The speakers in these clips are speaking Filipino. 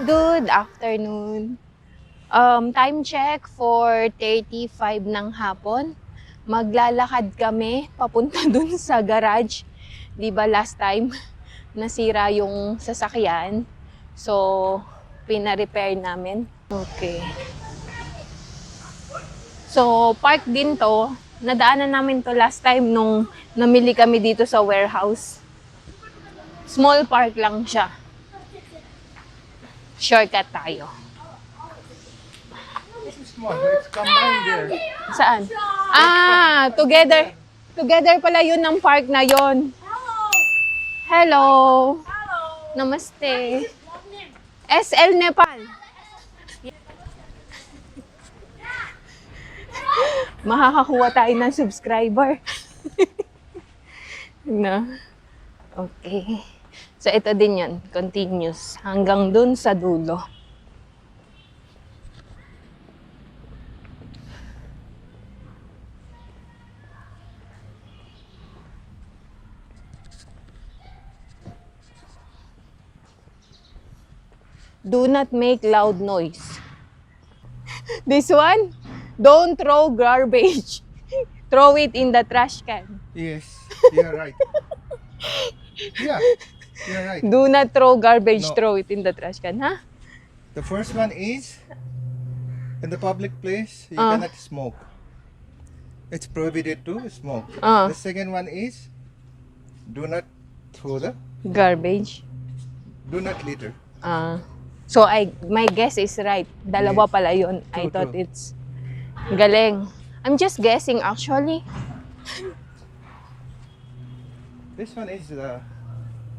Good afternoon. Time check 4:35 ng hapon. Maglalakad kami papunta dun sa garage. Di ba last time nasira yung sasakyan? So, pina-repair namin. Okay. So, park din to. Nadaanan namin to last time nung namili kami dito sa warehouse. Small park lang siya. Shortcut tayo. This is small, but it's combined there. Saan? Ah, together. Together pala yun ng park na yun. Hello. Namaste. SL Nepal. Makakakuha tayo ng subscriber. No? Okay. So, ito din yun. Continuous. Hanggang dun sa dulo. Do not make loud noise. This one, don't throw garbage. Throw it in the trash can. Yes, you're right. Yeah, you're right. Do not throw garbage, No. throw it in the trash can, ha? The first one is, in the public place, you Ah. cannot smoke. It's prohibited to smoke. Ah. The second one is, do not throw the, Garbage. do not litter. So, my guess is right. Dalawa Yes. pala yun. I True, thought true. it's galing. I'm just guessing, actually. This one is the,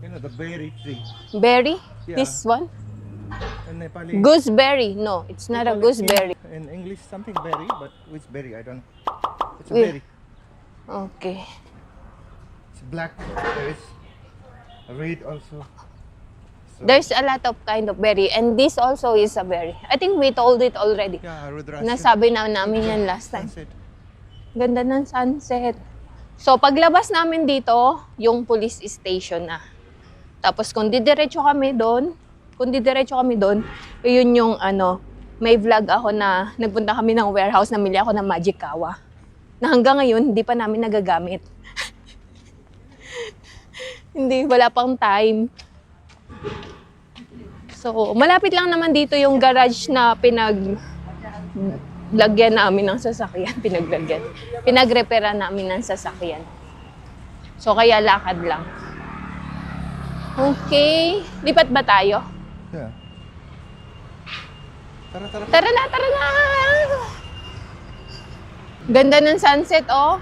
the berry tree. Berry? Yeah. This one? In Nepali. Gooseberry. No, it's not a they call it gooseberry. In English, something berry, but which berry? I don't know. It's a Yeah. berry. Okay. It's black. There is a red also. So, There's a lot of kind of berry. And this also is a berry. I think we told it already. yeah, Rudraksha. Nasabi na namin yan last time. Sunset. Ganda ng sunset. So, paglabas namin dito, yung police station na. Tapos, kung didiretso kami doon, yun yung may vlog ako na nagpunta kami ng warehouse, namili ako ng Magic Kawa. Na hanggang ngayon, hindi pa namin nagagamit. Hindi, wala pang time. So, malapit lang naman dito yung garage na pinaglagyan namin ng sasakyan. Pinagrepaira namin ng sasakyan. So, kaya lakad lang. Okay. Lipat ba tayo? Yeah. Tara, tara. Tara na, tara na! Ganda ng sunset, oh.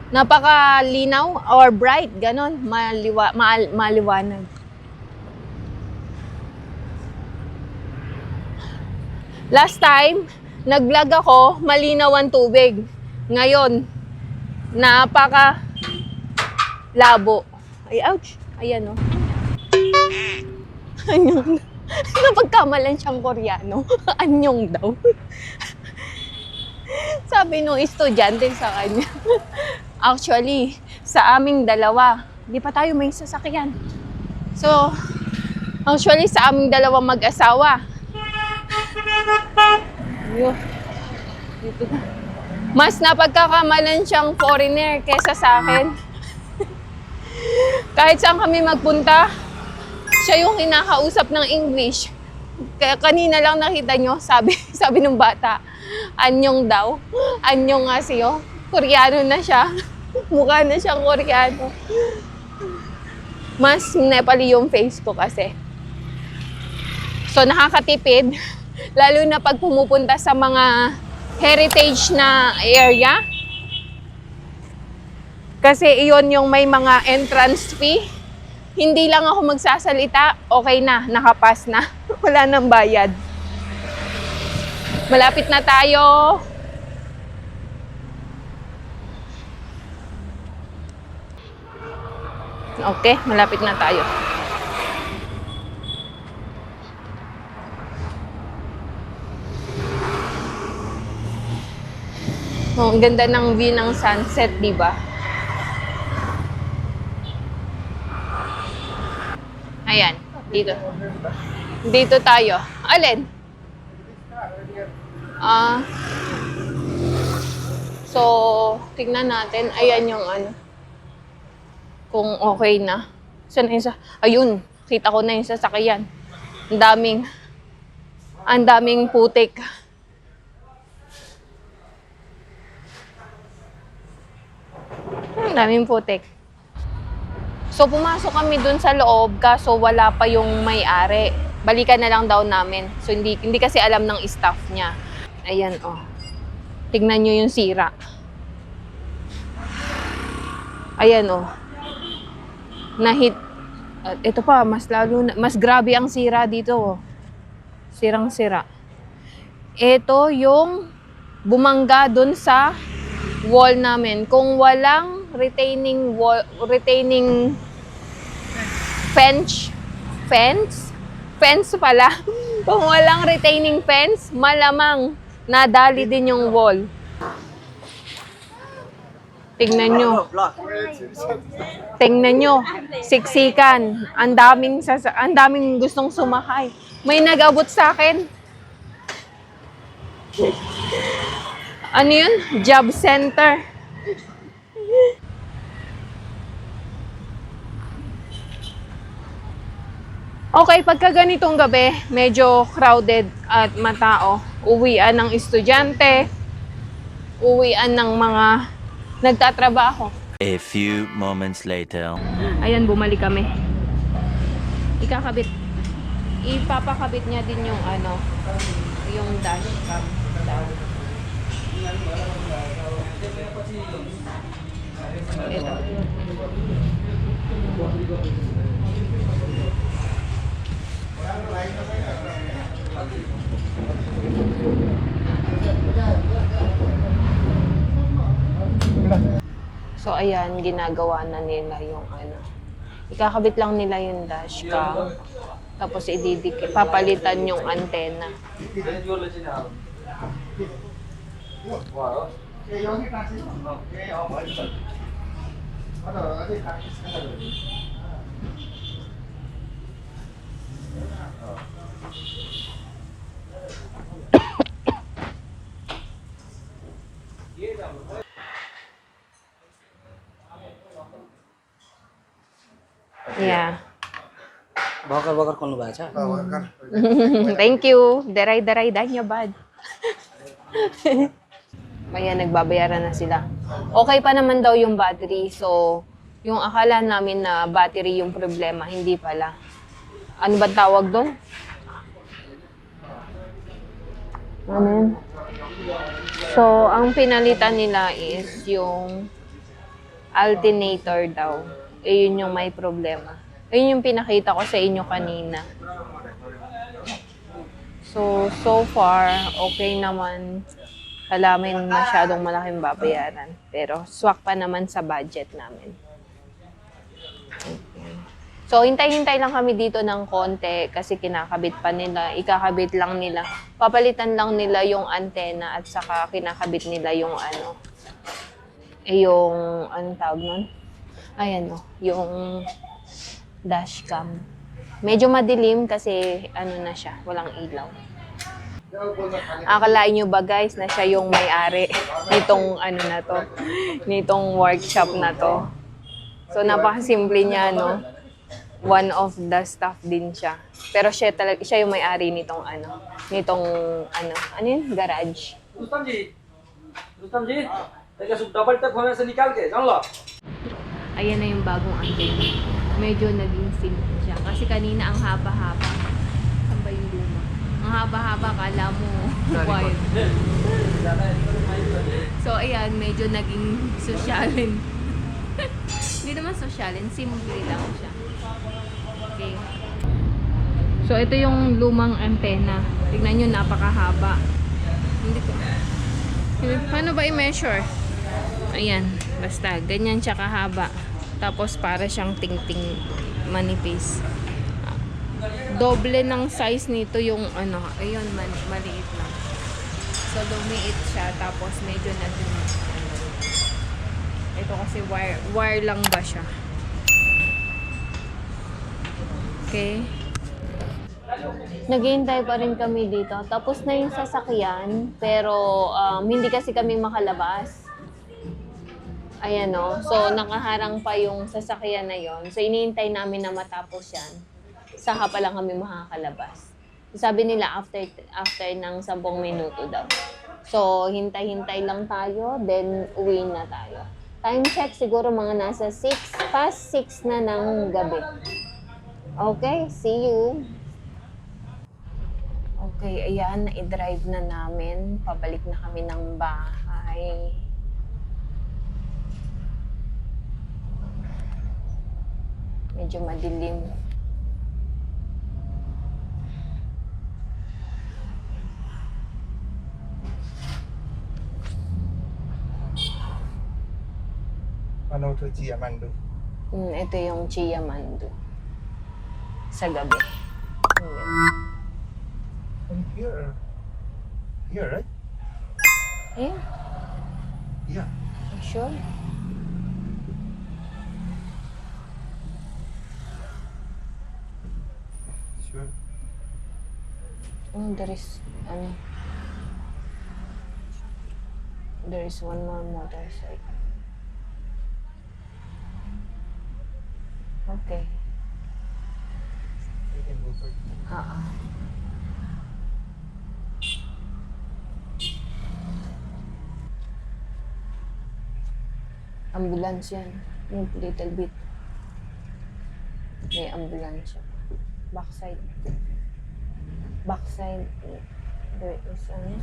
Napakalinaw or bright, ganon. Maliwanag. Last time, nag-vlog ako, malinaw ang tubig. Ngayon, napaka-labo. Ay, ouch! Ayan, oh. Anyong. Napagkamalan siyang Koreano. Anyong daw. Sabi nung estudyante sa kanya. Actually, sa aming dalawa, di pa tayo may sasakyan. So, actually, sa aming dalawa mag-asawa, dito na. Mas napagkakamalan siyang foreigner kesa sa akin. Kahit saan kami magpunta, siya yung kinakausap ng English. Kaya kanina lang nakita nyo, sabi ng bata, anyong daw. Anyong nga siyo. Koreano na siya. Mukha na siyang Koreano. Mas Nepali yung face ko kasi. So nakakatipid. Lalo na pag pumupunta sa mga heritage na area. Kasi iyon yung may mga entrance fee. Hindi lang ako magsasalita, okay na, nakapass na. Wala nang bayad. Malapit na tayo. Okay, malapit na tayo. Oh, ang ganda ng view ng sunset, di ba? Ayan, dito. Dito tayo. Alin? Ah. So, tignan natin. Ayan yung ano. Kung okay na. Saan na yung ayun. Kita ko na yung sasakyan. Ang daming putik. Ang daming putik. So, pumasok kami dun sa loob, kaso wala pa yung may-ari. Balikan na lang daw namin. So, hindi kasi alam ng staff niya. Ayan, oh. Tignan nyo yung sira. Ayan, oh. Nahit. At ito pa, mas grabe ang sira dito, oh. Sirang-sira. Ito yung bumangga dun sa wall namin. Kung walang retaining fence pala. Kung walang retaining fence, malamang nadali din yung wall. Tingnan nyo, siksikan. Ang daming gustong sumakay. May nag-abot sa akin. Ano yun? Job center. Okay, pagka ganitong gabi, medyo crowded at matao. Uwian ng estudyante, uwian ng mga nagtatrabaho. A few moments later. Ayan, bumalik kami. Ipapakabit niya din yung ano, yung dashcam daw. Ito. So, ayan, ginagawa na nila yung ano. Ikakabit lang nila yung dashcam. Tapos, papalitan yung antena. Yeah. भर्खर खोल्नु भएको छ Thank you. Daray-daray dhanyabad. Ayan, nagbabayaran na sila. Okay pa naman daw yung battery. So, yung akala namin na battery yung problema, hindi pala. Ano ba tawag doon? Ano yun? So, ang pinalitan nila is yung alternator daw. Yun yung may problema. Yun yung pinakita ko sa inyo kanina. So far, okay naman. Kalamin masyadong malaking babayaran. Pero swak pa naman sa budget namin. Okay. So, hintay-hintay lang kami dito ng konti kasi kinakabit pa nila. Ikakabit lang nila. Papalitan lang nila yung antena at saka kinakabit nila yung ano. Yung, anong tawag nun? Ayan o, yung dashcam. Medyo madilim kasi ano na siya, walang ilaw. Akalain nyo ba guys na siya yung may-ari nitong ano na to, nitong workshop na to. So napakasimple niya, no? One of the staff din siya. Pero siya yung may-ari nitong ano, ano yun? Garage. Rustam जी देखिए सब double tap होने से निकाल के जान लो Ayan na yung bagong antena. Medyo naging simple siya. Kasi kanina ang haba-haba. Saan ba yung luma? Ang haba-haba, kala mo wire. So, ayan, medyo naging sosyalin. Hindi naman sosyalin, simple lang siya. Okay. So, ito yung lumang antena. Tignan nyo, napakahaba. Hindi ko. Paano ba i-measure? Ayan, basta ganyan siya kahaba. Tapos para siyang ting-ting manipis. Doble ng size nito yung ano, ayun, maliit lang. So lumiit siya tapos medyo naging ano. Ito kasi wire lang ba siya? Okay. Naghihintay pa rin kami dito. Tapos na yung sasakyan, pero hindi kasi kami makalabas. Ayan o. So, nakaharang pa yung sasakyan na yon. So, inihintay namin na matapos yan. Saka pa lang kami makakalabas. Sabi nila after ng 10 minuto daw. So, hintay-hintay lang tayo, then uwi na tayo. Time check siguro mga nasa 6 na ng gabi. Okay, see you. Okay, ayan, na-drive na namin. Pabalik na kami ng bahay. Medyo madilim. Ano to Chia Mandu? Ito yung Chia Mandu. Sa gabi. Ayan. From here. Here, right? Ayan. Yeah. Sure. Sure. There is, there is one more motorcycle. Okay. We can go for it. Ambulance yan. Yung little bit. May ambulance siya. Backside. Backside. There is ano?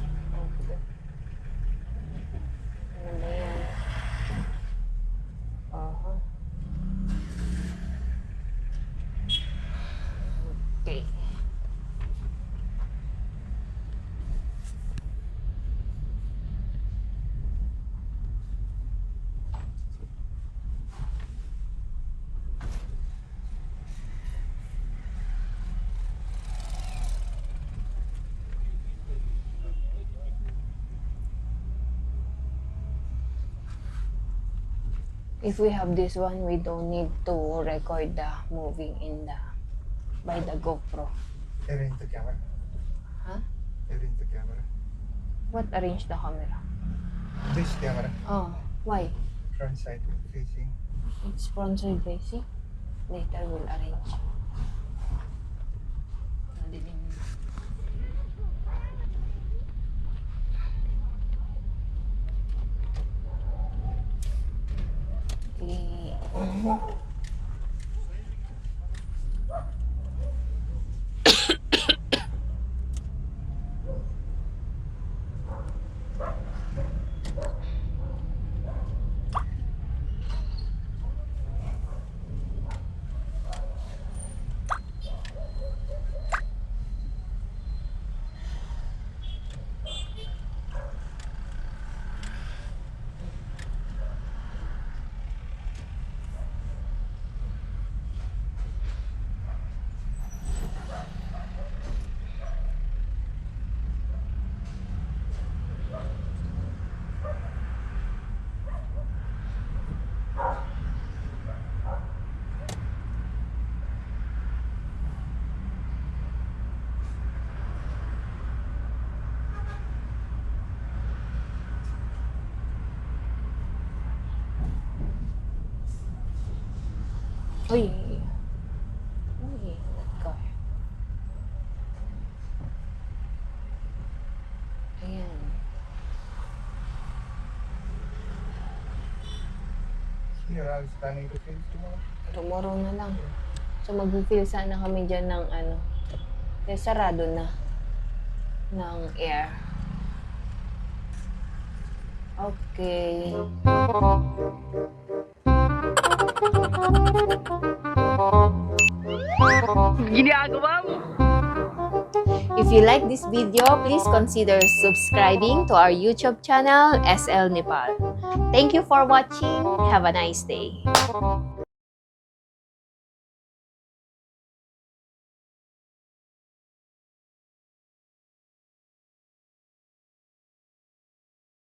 Ano ba yan? Aha. Okay. If we have this one, we don't need to record the moving in the by the GoPro. Arrange the camera. Huh? Arrange the camera. What arrange the camera? This camera. Oh, why? Front side facing. It's sponsored facing. Later we'll arrange. Madilim. Okay. Uy. Uy, that car. Ayan. Here, I was planning to finish tomorrow. Tomorrow na lang. So mag-fill sana kami dyan ng ano. Kaya sarado na. Ng air. Okay. Ginagawa mo! If you like this video, please consider subscribing to our YouTube channel, SL Nepal. Thank you for watching. Have a nice day.